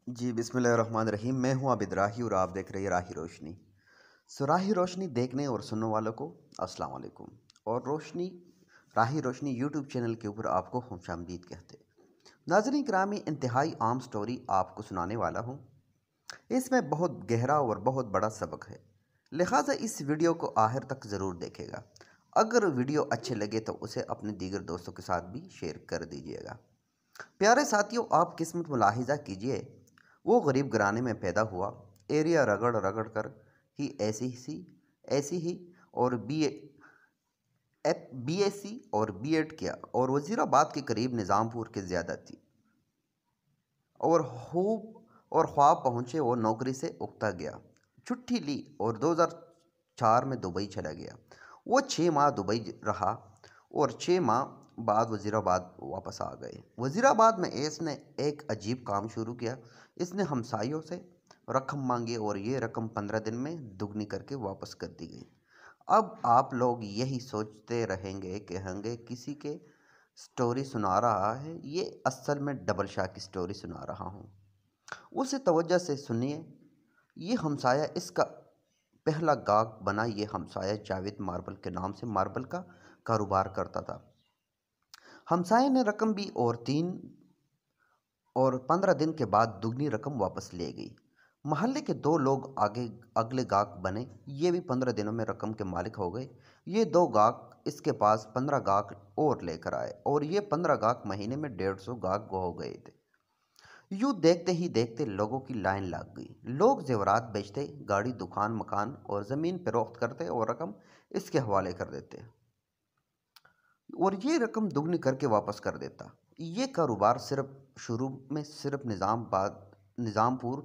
جی बिस्मिल्लाहिर्रहमानिर्रहीम। मैं हूं आबिद राही और आप देख रहे हैं राही रोशनी। राही रोशनी देखने और सुनने वालों को अस्सलाम वालेकुम। और राही रोशनी यूट्यूब चैनल के ऊपर आपको खुशामदीद कहते हैं। नाज़रीन करामी, इंतहाई आम स्टोरी आपको सुनाने वाला हूं। इसमें बहुत गहरा और बहुत बड़ा सबक है, लिहाजा इस वीडियो को आखिर तक ज़रूर देखेगा। अगर वीडियो अच्छे लगे तो उसे अपने दीगर दोस्तों के साथ भी शेयर कर दीजिएगा। प्यारे साथियों, आप किस्मत मुलाहिजा कीजिए। वो गरीब घराने में पैदा हुआ, एरिया रगड़ रगड़ कर ही ऐसी ही और बीएससी और बीएड किया और वजीराबाद के करीब निज़ामपुर के ज़्यादा थी और ख्वाब पहुँचे। वो नौकरी से उकता गया, छुट्टी ली और 2004 में दुबई चला गया। वो 6 माह दुबई रहा और 6 माह बाद वज़ीराबाद वापस आ गए। वज़ीराबाद में इसने एक अजीब काम शुरू किया। इसने हमसायों से रकम मांगी और ये रकम 15 दिन में दुगनी करके वापस कर दी गई। अब आप लोग यही सोचते कहेंगे किसी के स्टोरी सुना रहा है। ये असल में डबल शाह की स्टोरी सुना रहा हूँ। उसे तवज्जो से सुनिए। ये हमसाया इसका पहला गाहक बना। ये हमसाया जावेद मार्बल के नाम से मार्बल का कारोबार करता था। हमसाये ने रकम भी और 15 दिन के बाद दुगनी रकम वापस ले गई। महल्ले के 2 लोग अगले गाहक बने। ये भी 15 दिनों में रकम के मालिक हो गए। ये 2 गाहक इसके पास 15 गाहक और लेकर आए और ये 15 गाहक महीने में 150 गाहक हो गए थे। यूँ देखते ही देखते लोगों की लाइन लग गई। लोग जेवरात बेचते, गाड़ी, दुकान, मकान और ज़मीन फरोख्त करते और रकम इसके हवाले कर देते और ये रकम दुगनी करके वापस कर देता। ये कारोबार शुरू में सिर्फ निज़ामपुर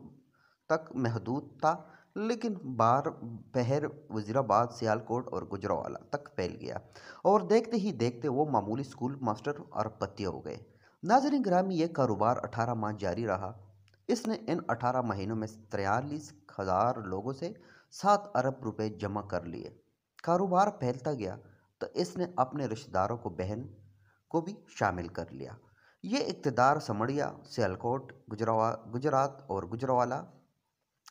तक महदूद था, लेकिन बहर वज़ीराबाद, सियालकोट और गुजरावाला तक फैल गया और देखते ही देखते वो मामूली स्कूल मास्टर अरबपति हो गए। नाज़रीन ग्रामी, ये कारोबार 18 माह जारी रहा। इसने इन 18 महीनों में 43,000 लोगों से 7 अरब रुपए जमा कर लिए। कारोबार फैलता गया तो इसने अपने रिश्तेदारों को, बहन को भी शामिल कर लिया। ये इक़्तिदार समड़िया, सियालकोट, गुजरात और गुजरावाला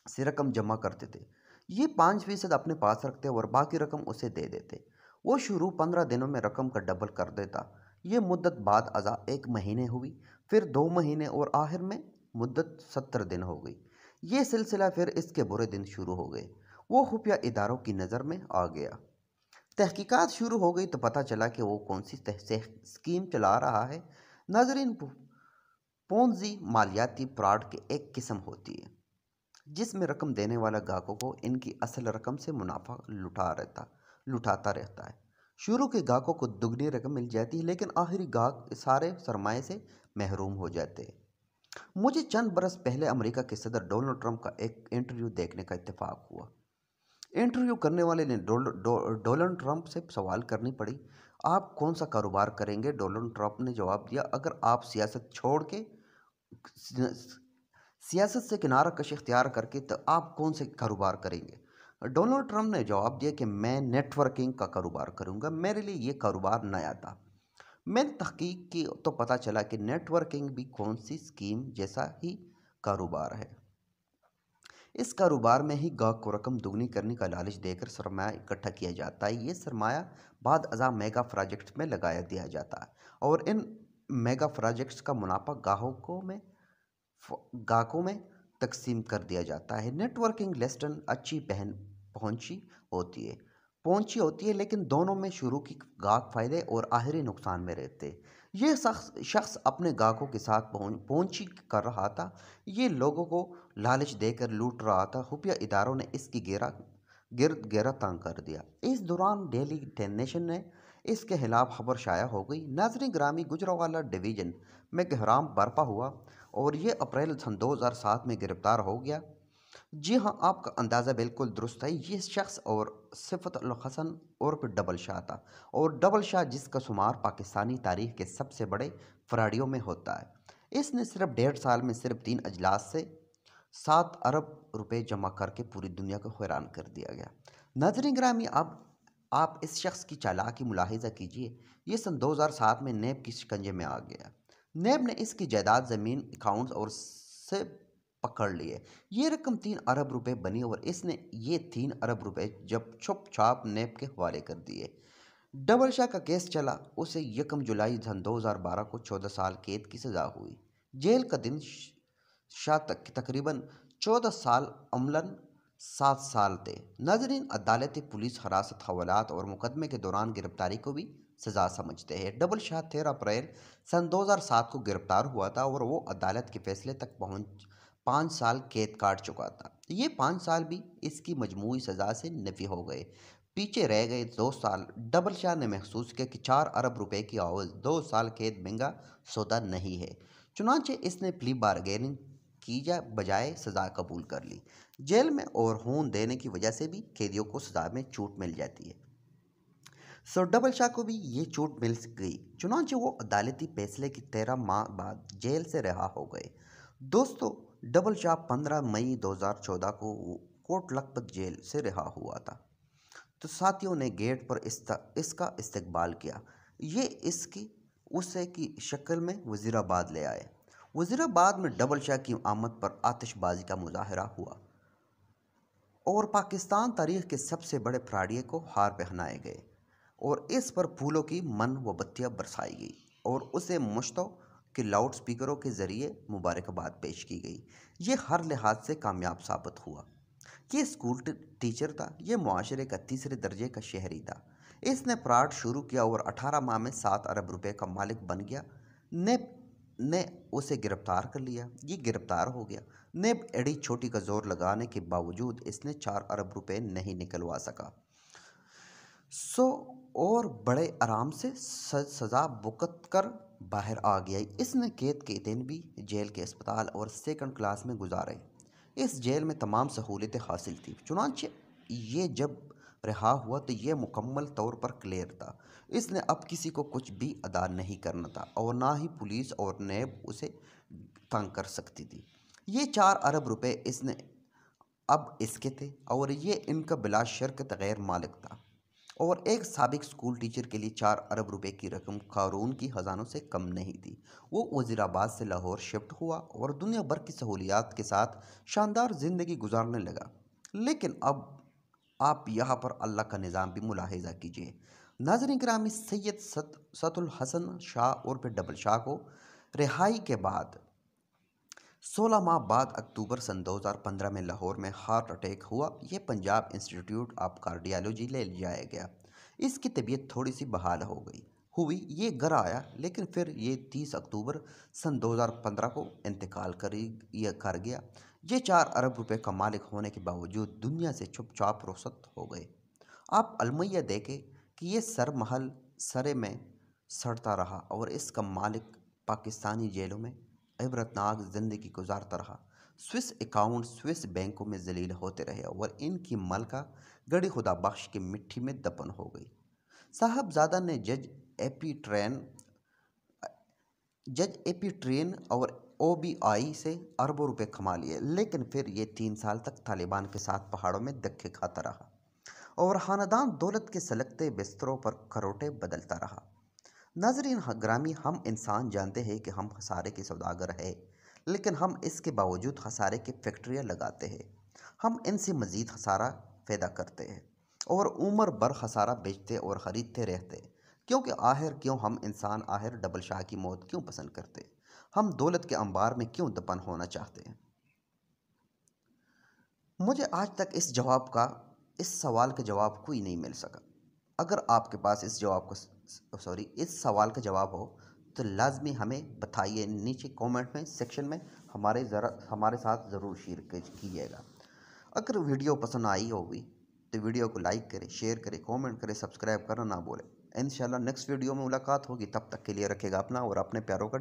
से रकम जमा करते थे। ये 5% अपने पास रखते और बाकी रकम उसे दे देते। वो शुरू 15 दिनों में रकम का डबल कर देता। ये मुद्दत बाद अज़ा 1 महीने हुई, फिर 2 महीने और आखिर में मुद्दत 70 दिन हो गई। ये सिलसिला फिर इसके बुरे दिन शुरू हो गए। वो खुफिया इदारों की नज़र में आ गया। तहकीकात शुरू हो गई तो पता चला कि वो कौन सी स्कीम चला रहा है। नाज़रीन, पोंजी मालियाती फ्रॉड की एक किस्म होती है जिसमें रकम देने वाला गाहकों को इनकी असल रकम से मुनाफा लुटाता रहता है। शुरू के गाहकों को दुगनी रकम मिल जाती है, लेकिन आखिरी गाहक सारे सरमाए से महरूम हो जाते हैं। मुझे चंद बरस पहले अमेरिका के सदर डोनाल्ड ट्रंप का एक इंटरव्यू देखने का इत्तेफाक हुआ। इंटरव्यू करने वाले ने डोनाल्ड ट्रंप से सवाल करनी पड़ी, आप कौन सा कारोबार करेंगे? डोनाल्ड ट्रंप ने जवाब दिया, अगर आप सियासत छोड़ के सियासत से किनारा कशी इख्तियार करके तो आप कौन से कारोबार करेंगे? डोनाल्ड ट्रंप ने जवाब दिया कि मैं नेटवर्किंग का कारोबार करूंगा। मेरे लिए ये कारोबार नया था। मैंने तहकीक की तो पता चला कि नेटवर्किंग भी कौन सी स्कीम जैसा ही कारोबार है। इस कारोबार में ही गाहक को रकम दुगनी करने का लालच देकर सरमाया इकट्ठा किया जाता है। ये सरमाया बाद अज़ा मेगा प्रोजेक्ट्स में लगाया दिया जाता है और इन मेगा प्रोजेक्ट्स का मुनाफा गाहकों में तकसीम कर दिया जाता है। नेटवर्किंग लेसन अच्छी पहुंची होती है, लेकिन दोनों में शुरू की गाहक फ़ायदे और आखिरी नुकसान में रहते हैं। ये शख्स अपने गाहकों के साथ पहुंची कर रहा था। ये लोगों को लालच देकर लूट रहा था। खुफिया इदारों ने इसकी घेरा तंग कर दिया। इस दौरान डेली नेशन ने इसके खिलाफ खबर शाया हो गई। नाज़रीन ग्रामी, गुजरावाला डिवीज़न में कोहराम बर्पा हुआ और ये अप्रैल सन 2007 में गिरफ्तार हो गया। जी हाँ, आपका अंदाज़ा बिल्कुल दुरुस्त है। ये शख्स और सिफत अल हसन उर्फ डबल शाह था और डबल शाह जिसका शुमार पाकिस्तानी तारीख के सबसे बड़े फ्राडियों में होता है। इसने सिर्फ 1.5 साल में सिर्फ 3 अजलास से 7 अरब रुपए जमा करके पूरी दुनिया को हैरान कर दिया गया। नाज़रीन ग्रामी, अब आप इस शख्स की चालाकी मुलाहिजा कीजिए। ये सन 2007 में नेब की शिकंजे में आ गया। नेब ने इसकी जायदाद, ज़मीन, अकाउंट्स और पकड़ लिए। ये रकम 3 अरब रुपए बनी और इसने ये 3 अरब रुपए जब छुप छाप नेब के हवाले कर दिए। डबल शाह का केस चला, उसे 1 जुलाई सन 2012 को 14 साल कैद की सज़ा हुई। जेल का दिन शाह तक तकरीबन 14 साल अमलन 7 साल थे। नाजरीन, अदालती पुलिस हरासत, हवालात और मुकदमे के दौरान गिरफ्तारी को भी सज़ा समझते हैं। डबल शाह 13 अप्रैल सन 2007 को गिरफ्तार हुआ था और वो अदालत के फैसले तक पहुंच 5 साल कैद काट चुका था। ये 5 साल भी इसकी मजमूई सज़ा से नफी हो गए। पीछे रह गए 2 साल। डबल शाह ने महसूस किया कि 4 अरब रुपए की आवाज़ 2 साल कैद महंगा सौदा नहीं है। चुनांचे इसने प्ली बारगेनिंग की बजाय सज़ा कबूल कर ली। जेल में और खून देने की वजह से भी कैदियों को सज़ा में छूट मिल जाती है। डबल शाह को भी ये छूट मिल गई। चुनांचे वो अदालती फैसले की 13 माह बाद जेल से रिहा हो गए। दोस्तों, डबल शाह 15 मई 2014 को कोट लखपत जेल से रिहा हुआ था। तो साथियों ने गेट पर इसका इस्तकबाल किया। ये इसकी उसे की शक्ल में वज़ीराबाद ले आए। वज़ीराबाद में डबल शाह की आमद पर आतिशबाजी का मुजाहरा हुआ और पाकिस्तान तारीख के सबसे बड़े फ्राडिये को हार पहनाए गए और इस पर फूलों की मन व बत्तियाँ बरसाई गई और उसे मुश्तों के लाउड स्पीकरों के ज़रिए मुबारकबाद पेश की गई। ये हर लिहाज से कामयाब साबित हुआ। ये स्कूल टीचर था, ये मुआशरे का तीसरे दर्जे का शहरी था। इसने फ्रॉड शुरू किया और 18 माह में 7 अरब रुपए का मालिक बन गया। नेब ने उसे गिरफ्तार कर लिया। ये गिरफ्तार हो गया। नेब एड़ी छोटी का जोर लगाने के बावजूद इसने 4 अरब रुपए नहीं निकलवा सका। और बड़े आराम से सज़ा भुगत कर बाहर आ गया। इसने कैद के दिन भी जेल के अस्पताल और सेकंड क्लास में गुजारे। इस जेल में तमाम सहूलियतें हासिल थी। चुनांचे ये जब रिहा हुआ तो ये मुकम्मल तौर पर क्लियर था। इसने अब किसी को कुछ भी अदा नहीं करना था और ना ही पुलिस और नेब उसे तंग कर सकती थी। ये 4 अरब रुपए इसने अब इसके थे और ये इनका बिला शर्त गैर मालिक था और एक साबिक स्कूल टीचर के लिए 4 अरब रुपए की रकम कानून की खजानों से कम नहीं थी। वो वज़ीराबाद से लाहौर शिफ्ट हुआ और दुनिया भर की सहूलियात के साथ शानदार ज़िंदगी गुजारने लगा। लेकिन अब आप यहाँ पर अल्लाह का निज़ाम भी मुलाहिज़ा कीजिए। नाज़रीन किरामी, सैयद सतुल हसन शाह और फिर डबल शाह को रिहाई के बाद 16 माह बाद अक्टूबर सन 2015 में लाहौर में हार्ट अटैक हुआ। ये पंजाब इंस्टीट्यूट ऑफ कार्डियोलॉजी ले जाया गया। इसकी तबीयत थोड़ी सी बहाल हो गई हुई। ये घर आया लेकिन फिर ये 30 अक्टूबर सन 2015 को इंतकाल कर गया। ये 4 अरब रुपए का मालिक होने के बावजूद दुनिया से चुपचाप रुखसत हो गए। आप अलमैया देखें कि ये सर महल सरे में सड़ता रहा और इसका मालिक पाकिस्तानी जेलों में इबरतनाक ज़िंदगी गुजारता रहा। स्विस अकाउंट स्विस बैंकों में जलील होते रहे और इनकी मलका गड़ी खुदा बख्श की मिट्टी में दफन हो गई। साहबजादा ने जज एपी ट्रेन और OBI से अरबों रुपए कमा लिए, लेकिन फिर ये 3 साल तक तालिबान के साथ पहाड़ों में धक्के खाता रहा और ख़ानदान दौलत के सलगते बिस्तरों पर करोटे बदलता रहा। नाजरीन ग्रामी, हम इंसान जानते हैं कि हम खसारे के सौदागर हैं, लेकिन हम इसके बावजूद खसारे की फैक्ट्रियाँ लगाते हैं। हम इनसे मज़ीद खसारा पैदा करते हैं और उम्र भर खसारा बेचते और ख़रीदते रहते हैं। क्योंकि आखिर क्यों हम इंसान आखिर डबल शाह की मौत क्यों पसंद करते हैं? हम दौलत के अंबार में क्यों दफन होना चाहते हैं? मुझे आज तक इस सवाल का जवाब कोई नहीं मिल सका। अगर आपके पास इस सवाल का जवाब हो तो लाजमी हमें बताइए। नीचे कमेंट में सेक्शन में हमारे साथ ज़रूर शेयर कीजिएगा। अगर वीडियो पसंद आई होगी तो वीडियो को लाइक करें, शेयर करें, कमेंट करें, सब्सक्राइब करना ना भूलें। इंशाल्लाह नेक्स्ट वीडियो में मुलाकात होगी। तब तक के लिए रखिएगा अपना और अपने प्यारों का